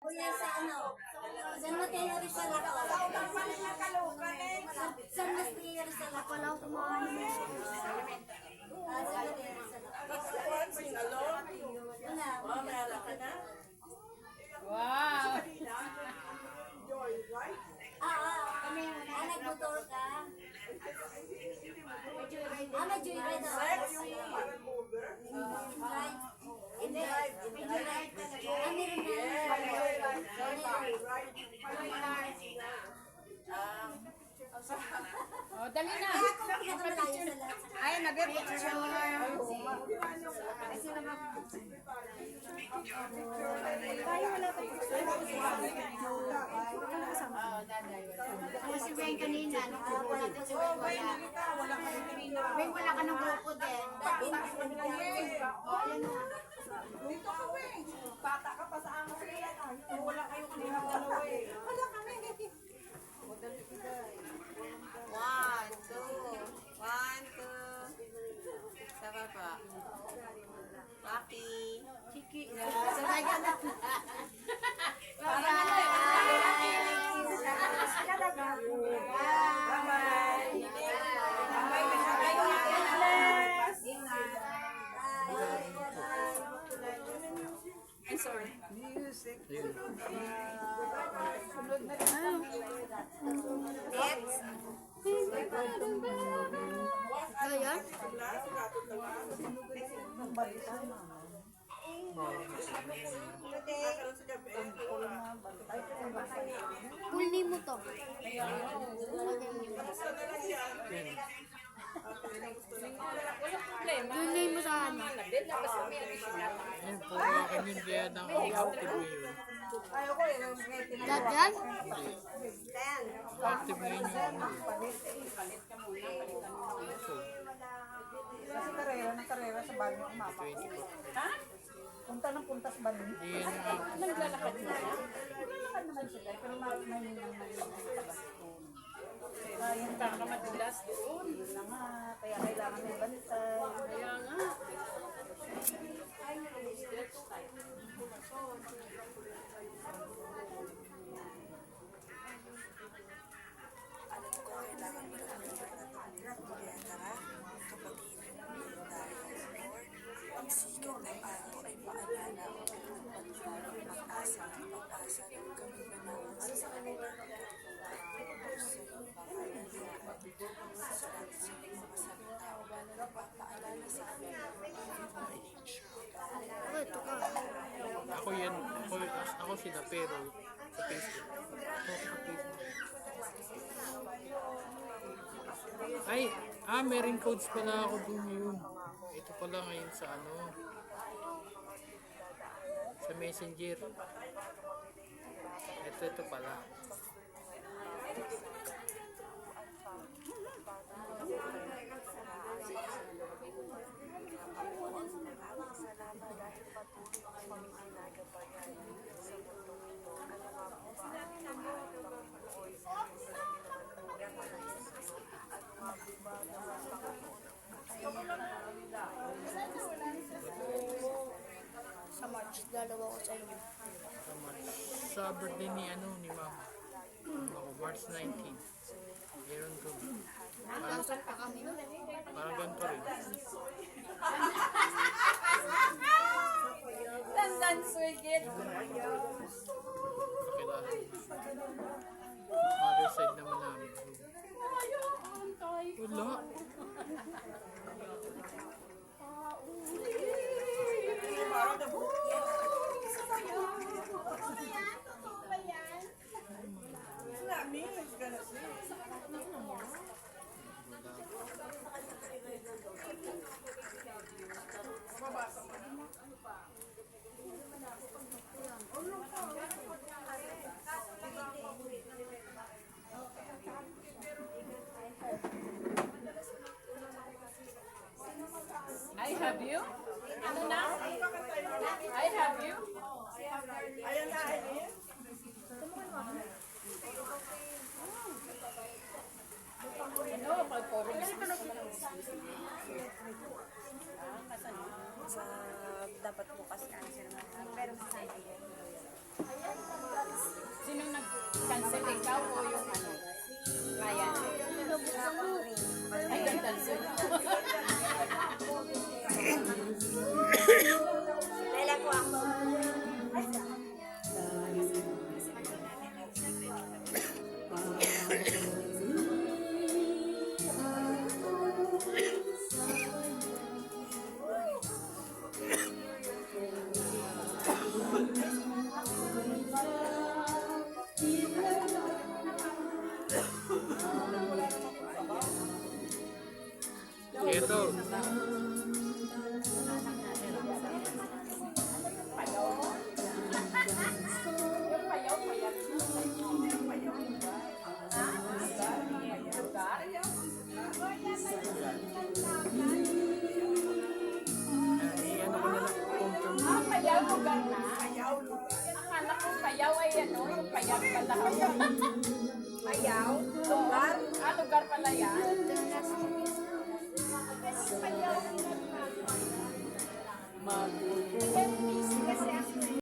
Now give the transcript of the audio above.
Kuya sa ano, San Mateo Rizal ako. San Mateo Rizal ako. Wala ako kumain. San Mateo Rizal ako. Wala. Wow! Kami nagmotor ka. May joyride ako. Hindi. Joyride talaga. Meron Oh, dali na! ako pinakamalayo sa lahat. Ay, nag-picture! Kasi Weng kanina, nagpupo natin si Weng wala. Weng wala ka ng grupo din. Dito ka, Weng. Bata ka pa sa angas nila. Wala kayo kanina dalawa eh. Wala kami. One, two. Sa baba. Papi. Chiki. Sabay ka na. I'm sorry. Music. Ayan. Full name mo to. Full name mo sa ano? Ayun po, akin yun kaya naka-active ngayon. Ayoko eh. Dadyan? Active ngayon yung ano. Kasi karera sa banyo ang mama. 24. Punta ng punta sa banyo. Hindi yan ang Naglalakad naman sila. Pero may tabas ko. Yung Kamadulas doon. yun na nga. Kaya kailangan may bantay. Kaya nga. Oh, ito ka. ako yan. Ako sila pero sa Facebook. Ako sa Facebook. Ay, meron codes pala ako dun yun. Ito pala ngayon sa ano. Sa Messenger. Ito pala. Sa March, dalawa ko sa inyo. Sa birthday ni Mama. Ako, March 19. Meron ko. Nasaan pa kami? Parang ganito rin. Tandan swigit. Kakilala. Mother side naman namin. Wala. I have you? Ano na? I have you? Ayan na, Aileen. Ano? Pag-forum. Sa dapat bukas ka. Pero sa Lela ko ako. Ito. Ano ko na lang confirm. Ah, payaw lugar na. Akala ko payaw ay ano, yung payaw pala. Payaw, lugar. Ah, lugar pala yan.